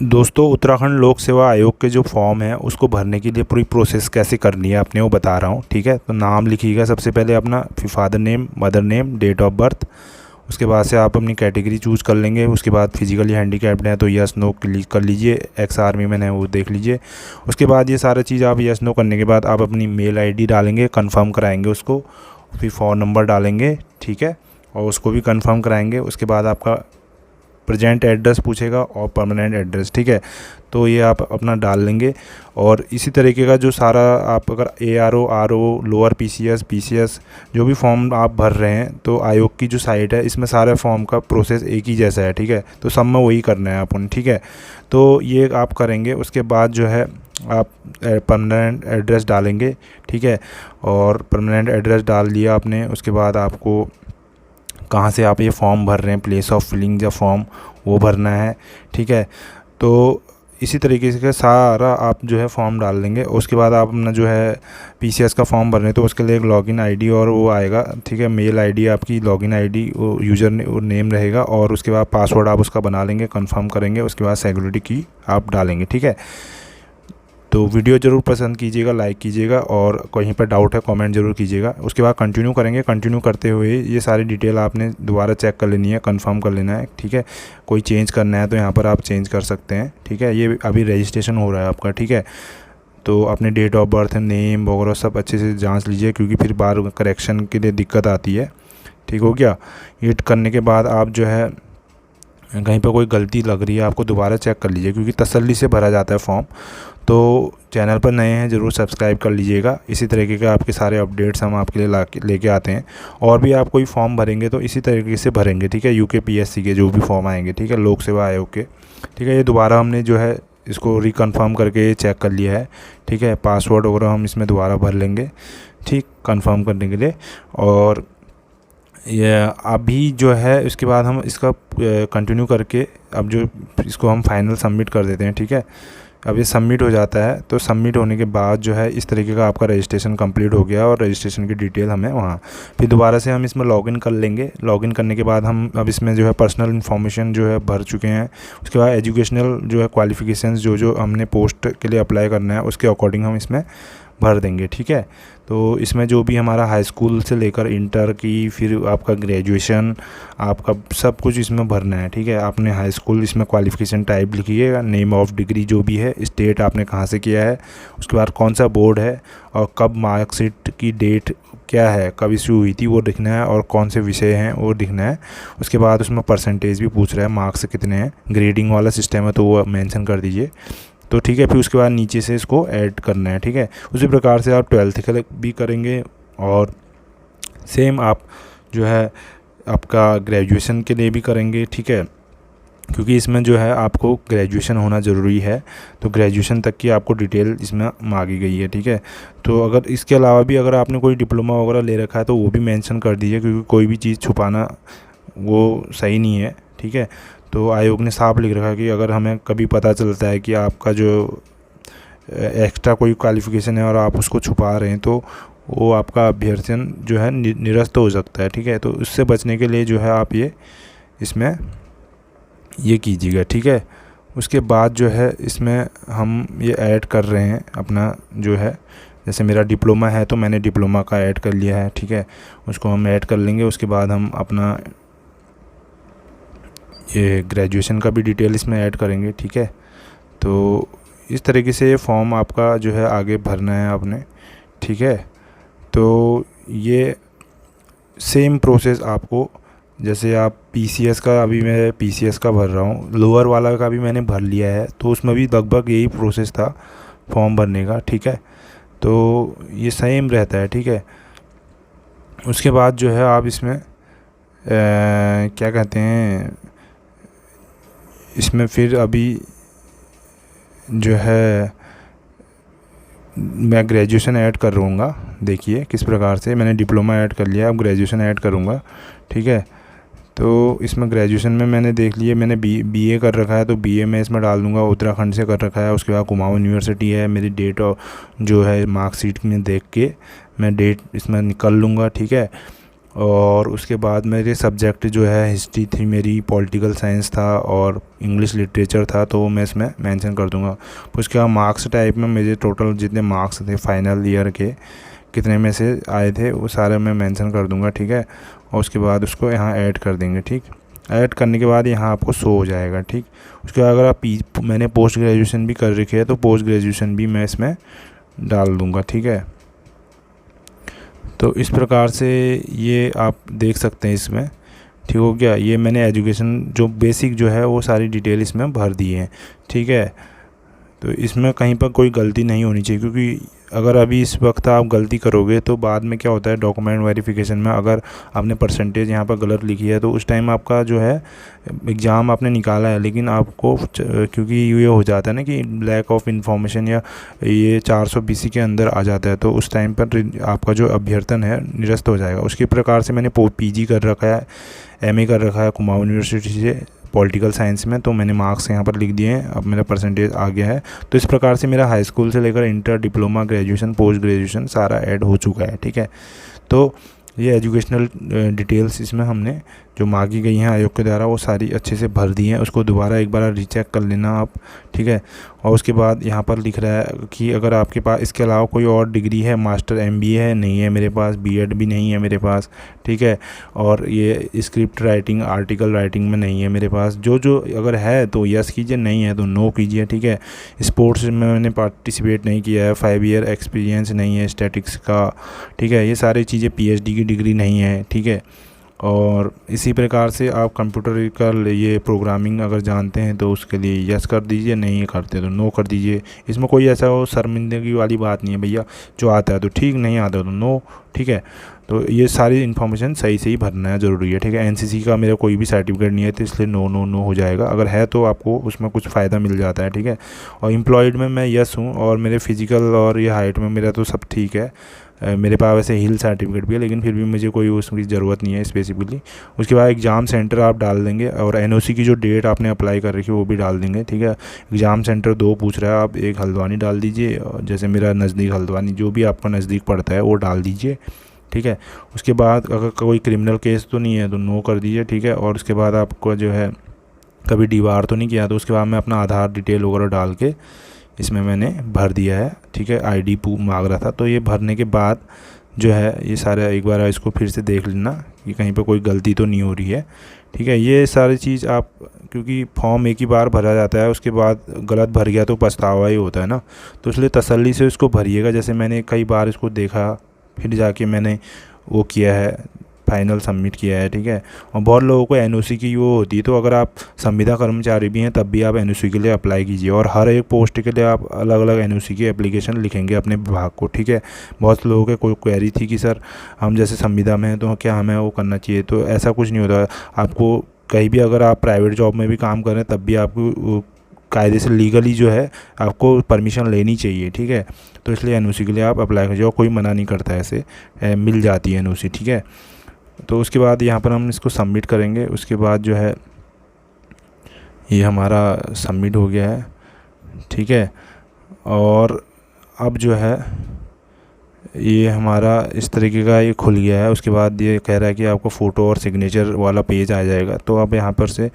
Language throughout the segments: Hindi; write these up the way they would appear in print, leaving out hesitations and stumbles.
दोस्तों, उत्तराखंड लोक सेवा आयोग के जो फॉर्म है उसको भरने के लिए पूरी प्रोसेस कैसे करनी है अपने वो बता रहा हूँ। ठीक है, तो नाम लिखिएगा सबसे पहले अपना, फिर father name, mother name, date of birth. उसके बाद से आप अपनी कैटेगरी चूज़ कर लेंगे। उसके बाद फिजिकली हैंडीकैप्ड हैं तो यस नो क्लिक कर लीजिए, एक्स आर्मी मैन है वो देख लीजिए। उसके बाद ये सारा चीज़ आप यस नो करने के बाद आप अपनी मेल आईडी डालेंगे, कंफर्म कराएंगे उसको, फिर फ़ोन नंबर डालेंगे। ठीक है, और उसको भी कंफर्म कराएंगे। उसके बाद आपका प्रेजेंट एड्रेस पूछेगा और परमानेंट एड्रेस। ठीक है, तो ये आप अपना डाल लेंगे। और इसी तरीके का जो सारा आप अगर ARO, RO, lower PCS, PCS जो भी फॉर्म आप भर रहे हैं तो आयोग की जो साइट है इसमें सारे फॉर्म का प्रोसेस एक ही जैसा है। ठीक है, तो सब में वही करना है अपन। ठीक है, तो ये आप करेंगे। उसके बाद जो है आप परमानेंट एड्रेस डालेंगे। ठीक है, और परमानेंट एड्रेस डाल दिया आपने। उसके बाद आपको कहाँ से आप ये फॉर्म भर रहे हैं, प्लेस ऑफ फिलिंग जो फॉर्म वो भरना है। ठीक है, तो इसी तरीके से सारा आप जो है फॉर्म डाल देंगे। उसके बाद आप अपना जो है PCS का फॉर्म भरने तो उसके लिए एक लॉगिन आईडी और वो आएगा। ठीक है, मेल आईडी आपकी, लॉगिन आईडी, वो यूज़र नेम रहेगा। और उसके बाद पासवर्ड आप उसका बना लेंगे, कंफर्म करेंगे। उसके बाद सिक्योरिटी की आप डालेंगे। ठीक है, तो वीडियो ज़रूर पसंद कीजिएगा, लाइक कीजिएगा, और कहीं पर डाउट है कमेंट ज़रूर कीजिएगा। उसके बाद कंटिन्यू करेंगे। कंटिन्यू करते हुए ये सारी डिटेल आपने दोबारा चेक कर लेनी है, कंफर्म कर लेना है। ठीक है, कोई चेंज करना है तो यहाँ पर आप चेंज कर सकते हैं। ठीक है, ये अभी रजिस्ट्रेशन हो रहा है आपका। ठीक है, तो अपने डेट ऑफ बर्थ, नेम वगैरह सब अच्छे से जाँच लीजिए, क्योंकि फिर बार करेक्शन के लिए दिक्कत आती है। ठीक हो गया, ये करने के बाद आप जो है कहीं पर कोई गलती लग रही है आपको दोबारा चेक कर लीजिए, क्योंकि तसल्ली से भरा जाता है फॉर्म। तो चैनल पर नए हैं ज़रूर सब्सक्राइब कर लीजिएगा। इसी तरीके के आपके सारे अपडेट्स हम आपके लिए लेके आते हैं। और भी आप कोई फॉर्म भरेंगे तो इसी तरीके से भरेंगे। ठीक है, UKPSC के जो भी फॉर्म आएंगे, ठीक है, लोक सेवा आयोग के। ठीक है, ये दोबारा हमने जो है इसको रिकन्फर्म करके चेक कर लिया है। ठीक है, पासवर्ड वगैरह हम इसमें दोबारा भर लेंगे, ठीक, कंफर्म करने के लिए। और ये अभी जो है उसके बाद हम इसका कंटिन्यू करके अब जो इसको हम फाइनल सबमिट कर देते हैं। ठीक है, अब ये सबमिट हो जाता है। तो सबमिट होने के बाद जो है इस तरीके का आपका रजिस्ट्रेशन कंप्लीट हो गया, और रजिस्ट्रेशन की डिटेल हमें वहाँ फिर दोबारा से हम इसमें लॉगिन कर लेंगे। लॉगिन करने के बाद हम अब इसमें जो है पर्सनल इन्फॉर्मेशन जो है भर चुके हैं। उसके बाद एजुकेशनल जो है क्वालिफ़िकेशंस जो हमने पोस्ट के लिए अप्लाई करना है उसके अकॉर्डिंग हम इसमें भर देंगे। ठीक है, तो इसमें जो भी हमारा हाई स्कूल से लेकर इंटर की, फिर आपका ग्रेजुएशन, आपका सब कुछ इसमें भरना है। ठीक है, आपने हाई स्कूल इसमें क्वालिफ़िकेशन टाइप लिखिएगा, नेम ऑफ डिग्री जो भी है, स्टेट आपने कहाँ से किया है, उसके बाद कौन सा बोर्ड है, और कब मार्कशीट की डेट क्या है, कब इशू हुई थी वो लिखना है, और कौन से विषय हैं वो लिखना है। उसके बाद उसमें परसेंटेज भी पूछ रहा है, मार्क्स कितने हैं, ग्रेडिंग वाला सिस्टम है तो वो मेंशन कर दीजिए। तो ठीक है, फिर उसके बाद नीचे से इसको ऐड करना है। ठीक है, उसी प्रकार से आप 12th का भी करेंगे, और सेम आप जो है आपका ग्रेजुएशन के लिए भी करेंगे। ठीक है, क्योंकि इसमें जो है आपको ग्रेजुएशन होना ज़रूरी है, तो ग्रेजुएशन तक की आपको डिटेल इसमें मांगी गई है। ठीक है, तो अगर इसके अलावा भी अगर आपने कोई डिप्लोमा वगैरह ले रखा है तो वो भी मेंशन कर दीजिए, क्योंकि कोई भी चीज़ छुपाना वो सही नहीं है। ठीक है, तो आयोग ने साफ लिख रखा है कि अगर हमें कभी पता चलता है कि आपका जो एक्स्ट्रा कोई क्वालिफ़िकेशन है और आप उसको छुपा रहे हैं तो वो आपका अभ्यर्थन जो है निरस्त हो सकता है। ठीक है, तो उससे बचने के लिए जो है आप ये इसमें ये कीजिएगा। ठीक है, उसके बाद जो है इसमें हम ये ऐड कर रहे हैं अपना जो है, जैसे मेरा डिप्लोमा है तो मैंने डिप्लोमा का ऐड कर लिया है। ठीक है, उसको हम ऐड कर लेंगे। उसके बाद हम अपना ये ग्रेजुएशन का भी डिटेल इसमें ऐड करेंगे। ठीक है, तो इस तरीके से ये फॉर्म आपका जो है आगे भरना है आपने। ठीक है, तो ये सेम प्रोसेस आपको, जैसे आप PCS का, अभी मैं PCS का भर रहा हूँ, लोअर वाला का भी मैंने भर लिया है, तो उसमें भी लगभग यही प्रोसेस था फॉर्म भरने का। ठीक है, तो ये सेम रहता है। ठीक है, उसके बाद जो है आप इसमें क्या कहते हैं, इसमें फिर अभी जो है मैं ग्रेजुएशन ऐड कर लूँगा। देखिए किस प्रकार से मैंने डिप्लोमा ऐड कर लिया, अब ग्रेजुएशन ऐड करूँगा। ठीक है, तो इसमें ग्रेजुएशन में मैंने देख लिया, मैंने BA कर रखा है तो BA में इसमें डाल दूँगा, उत्तराखंड से कर रखा है। उसके बाद कुमाऊँ यूनिवर्सिटी है, मेरी डेट जो है मार्कशीट में देख के मैं डेट इसमें निकाल लूँगा। ठीक है, और उसके बाद मेरे सब्जेक्ट जो है हिस्ट्री थी मेरी, पॉलिटिकल साइंस था और इंग्लिश लिटरेचर था, तो वो मैं इसमें मेंशन कर दूंगा। फिर उसके बाद मार्क्स टाइप में मेरे टोटल जितने मार्क्स थे फाइनल ईयर के कितने में से आए थे वो सारे मैं मेंशन कर दूंगा, ठीक है। और उसके बाद उसको यहाँ ऐड कर देंगे, ठीक। ऐड करने के बाद यहाँ आपको शो हो जाएगा, ठीक। उसके बाद अगर आप मैंने पोस्ट ग्रेजुएशन भी कर रखी है तो पोस्ट ग्रेजुएशन भी मैं इसमें डाल दूँगा, ठीक है। तो इस प्रकार से ये आप देख सकते हैं इसमें, ठीक हो गया। ये मैंने एजुकेशन जो बेसिक जो है वो सारी डिटेल इसमें भर दी है, ठीक है। तो इसमें कहीं पर कोई गलती नहीं होनी चाहिए, क्योंकि अगर अभी इस वक्त आप गलती करोगे तो बाद में क्या होता है डॉक्यूमेंट वेरिफिकेशन में, अगर आपने परसेंटेज यहाँ पर गलत लिखी है तो उस टाइम आपका जो है एग्ज़ाम आपने निकाला है लेकिन आपको क्योंकि ये हो जाता है ना कि लैक ऑफ इन्फॉर्मेशन या ये 400 BC के अंदर आ जाता है, तो उस टाइम पर आपका जो अभ्यर्थन है निरस्त हो जाएगा। उसके प्रकार से मैंने PG कर रखा है, MA कर रखा है कुमाऊँ यूनिवर्सिटी से पॉलिटिकल साइंस में, तो मैंने मार्क्स यहाँ पर लिख दिए हैं, अब मेरा परसेंटेज आ गया है। तो इस प्रकार से मेरा हाई स्कूल से लेकर inter, diploma, graduation, post graduation सारा ऐड हो चुका है, ठीक है। तो ये एजुकेशनल डिटेल्स इसमें हमने जो मांगी गई हैं आयोग के द्वारा वो सारी अच्छे से भर दी हैं। उसको दोबारा एक बार रीचेक कर लेना आप, ठीक है। और उसके बाद यहाँ पर लिख रहा है कि अगर आपके पास इसके अलावा कोई और डिग्री है, मास्टर MBA है, नहीं है मेरे पास, BEd भी नहीं है मेरे पास, ठीक है। और ये स्क्रिप्ट राइटिंग, आर्टिकल राइटिंग में नहीं है मेरे पास। जो अगर है तो यस कीजिए, नहीं है तो नो कीजिए, ठीक है। स्पोर्ट्स में मैंने पार्टिसिपेट नहीं किया है, 5 ईयर एक्सपीरियंस नहीं है स्टैटिक्स का, ठीक है। ये सारी चीज़ें PhD की डिग्री नहीं है, ठीक है। और इसी प्रकार से आप कंप्यूटर का ये प्रोग्रामिंग अगर जानते हैं तो उसके लिए यस कर दीजिए, नहीं करते तो नो कर दीजिए। इसमें कोई ऐसा हो शर्मिंदगी वाली बात नहीं है भैया, जो आता है तो ठीक, नहीं आता तो नो, ठीक है। तो ये सारी इन्फॉर्मेशन सही से ही भरना है, ज़रूरी है, ठीक है। NCC का मेरा कोई भी सर्टिफिकेट नहीं है तो इसलिए नो नो नो हो जाएगा। अगर है तो आपको उसमें कुछ फ़ायदा मिल जाता है, ठीक है। और एम्प्लॉयड में मैं यस हूँ और मेरे फिजिकल और ये हाइट में मेरा तो सब ठीक है। मेरे पास वैसे हिल सर्टिफिकेट भी है लेकिन फिर भी मुझे कोई उसकी ज़रूरत नहीं है स्पेसिफिकली। उसके बाद एग्ज़ाम सेंटर आप डाल देंगे और NOC की जो डेट आपने अप्लाई कर रखी है वो भी डाल देंगे, ठीक है। एग्ज़ाम सेंटर 2 पूछ रहा है, आप एक हल्द्वानी डाल दीजिए, जैसे मेरा नज़दीक हल्द्वानी, जो भी आपका नज़दीक पड़ता है वो डाल दीजिए, ठीक है। उसके बाद अगर कोई क्रिमिनल केस तो नहीं है तो नो कर दीजिए, ठीक है। और उसके बाद आपको जो है कभी DWAR तो नहीं किया, तो उसके बाद मैं अपना आधार डिटेल वगैरह डाल के इसमें मैंने भर दिया है, ठीक है। ID मांग रहा था, तो ये भरने के बाद जो है ये सारा एक बार इसको फिर से देख लेना कि कहीं पे कोई गलती तो नहीं हो रही है, ठीक है। ये सारी चीज़ आप, क्योंकि फॉर्म एक ही बार भरा जाता है, उसके बाद गलत भर गया तो पछतावा ही होता है ना, तो इसलिए तसल्ली से इसको भरिएगा। जैसे मैंने कई बार इसको देखा फिर जाके मैंने वो किया है, फाइनल सबमिट किया है, ठीक है। और बहुत लोगों को NOC की वो होती है, तो अगर आप संविदा कर्मचारी भी हैं तब भी आप NOC के लिए अप्लाई कीजिए और हर एक पोस्ट के लिए आप अलग अलग NOC की एप्लीकेशन लिखेंगे अपने विभाग को, ठीक है। बहुत लोगों के कोई क्वेरी थी कि सर हम जैसे संविदा में हैं तो क्या हमें वो करना चाहिए, तो ऐसा कुछ नहीं होता। आपको कहीं भी अगर आप प्राइवेट जॉब में भी काम कर रहे हैं तब भी आपको कायदे से लीगली जो है आपको परमिशन लेनी चाहिए, ठीक है। तो इसलिए NOC के लिए आप अप्लाई कीजिए और कोई मना नहीं करता है, ऐसे मिल जाती है NOC, ठीक है। तो उसके बाद यहाँ पर हम इसको सबमिट करेंगे। उसके बाद जो है ये हमारा सबमिट हो गया है, ठीक है। और अब जो है ये हमारा इस तरीके का ये खुल गया है। उसके बाद ये कह रहा है कि आपको फ़ोटो और सिग्नेचर वाला पेज आ जाएगा, तो अब यहाँ पर से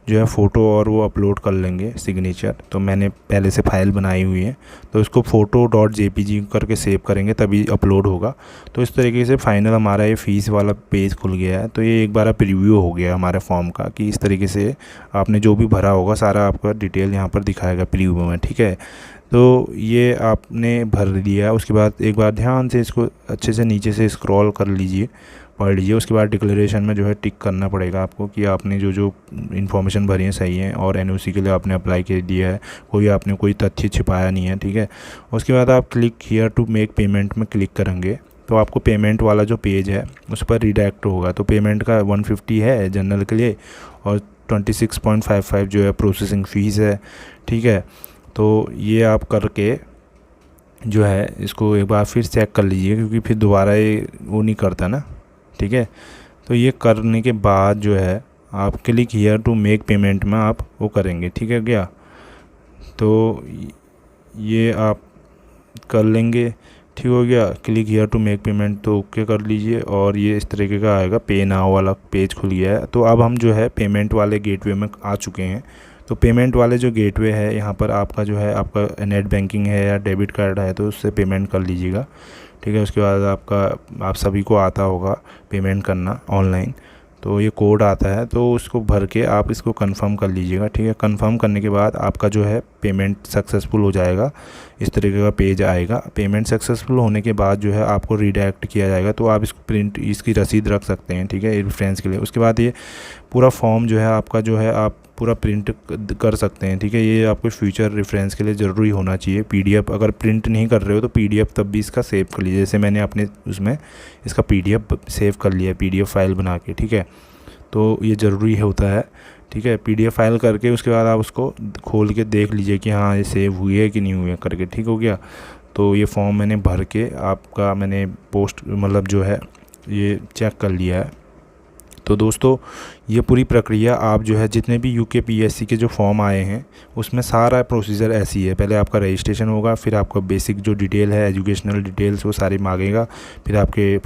जो है फ़ोटो और वो अपलोड कर लेंगे सिग्नेचर। तो मैंने पहले से फ़ाइल बनाई हुई है तो इसको photo.jpg करके सेव करेंगे तभी अपलोड होगा। तो इस तरीके से फाइनल हमारा ये फ़ीस वाला पेज खुल गया है। तो ये एक बार प्रीव्यू हो गया हमारे फॉर्म का कि इस तरीके से आपने जो भी भरा होगा सारा आपका डिटेल यहाँ पर दिखाएगा प्रीव्यू में, ठीक है। तो ये आपने भर दिया। उसके बाद एक बार ध्यान से इसको अच्छे से नीचे से स्क्रॉल कर लीजिए, पढ़ लीजिए। उसके बाद डिक्लेरेशन में जो है टिक करना पड़ेगा आपको कि आपने जो इन्फॉर्मेशन भरी है सही है और NOC के लिए आपने अप्लाई कर दिया है, आपने कोई तथ्य छिपाया नहीं है, ठीक है। उसके बाद आप click here to make payment में क्लिक करेंगे तो आपको पेमेंट वाला जो पेज है उस पर रिडायरेक्ट होगा। तो पेमेंट का 150 है जनरल के लिए और 26.55 जो है प्रोसेसिंग फ़ीस है, ठीक है। तो ये आप करके जो है इसको एक बार फिर चेक कर लीजिए क्योंकि फिर दोबारा ये वो नहीं करता ना, ठीक है। तो ये करने के बाद जो है आप click here to make payment में आप वो करेंगे, ठीक है क्या। तो ये आप कर लेंगे, ठीक हो गया। Click here to make payment तो ओके कर लीजिए और ये इस तरीके का आएगा, पे नाउ वाला पेज खुल गया है। तो अब हम जो है पेमेंट वाले गेटवे में आ चुके हैं। तो पेमेंट वाले जो गेटवे है यहाँ पर आपका जो है आपका नेट बैंकिंग है या डेबिट कार्ड है तो उससे पेमेंट कर लीजिएगा, ठीक है। उसके बाद आप सभी को आता होगा पेमेंट करना ऑनलाइन, तो ये कोड आता है तो उसको भर के आप इसको कंफर्म कर लीजिएगा, ठीक है। कंफर्म करने के बाद आपका जो है पेमेंट सक्सेसफुल हो जाएगा, इस तरीके का पेज आएगा। पेमेंट सक्सेसफुल होने के बाद जो है आपको रीडायरेक्ट किया जाएगा, तो आप इसको प्रिंट इसकी रसीद रख सकते हैं, ठीक है, रेफरेंस के लिए। उसके बाद ये पूरा फॉर्म जो है आपका जो है आप पूरा प्रिंट कर सकते हैं, ठीक है। ये आपको फ्यूचर रेफरेंस के लिए ज़रूरी होना चाहिए। पीडीएफ अगर प्रिंट नहीं कर रहे हो तो पीडीएफ तब भी इसका सेव कर लीजिए, जैसे मैंने अपने उसमें इसका पीडीएफ सेव कर लिया, पीडीएफ फाइल बना के, ठीक है। तो ये ज़रूरी होता है, ठीक है। पीडीएफ फाइल करके उसके बाद आप उसको खोल के देख लीजिए कि हाँ ये सेव हुई है कि नहीं हुई है करके, ठीक हो गया। तो ये फॉर्म मैंने भर के आपका मैंने पोस्ट मतलब जो है ये चेक कर लिया है। तो दोस्तों ये पूरी प्रक्रिया आप जो है जितने भी यूके पीएससी के जो फॉर्म आए हैं उसमें सारा प्रोसीजर ऐसी है। पहले आपका रजिस्ट्रेशन होगा, फिर आपका बेसिक जो डिटेल है एजुकेशनल डिटेल्स वो सारी मांगेगा, फिर आपके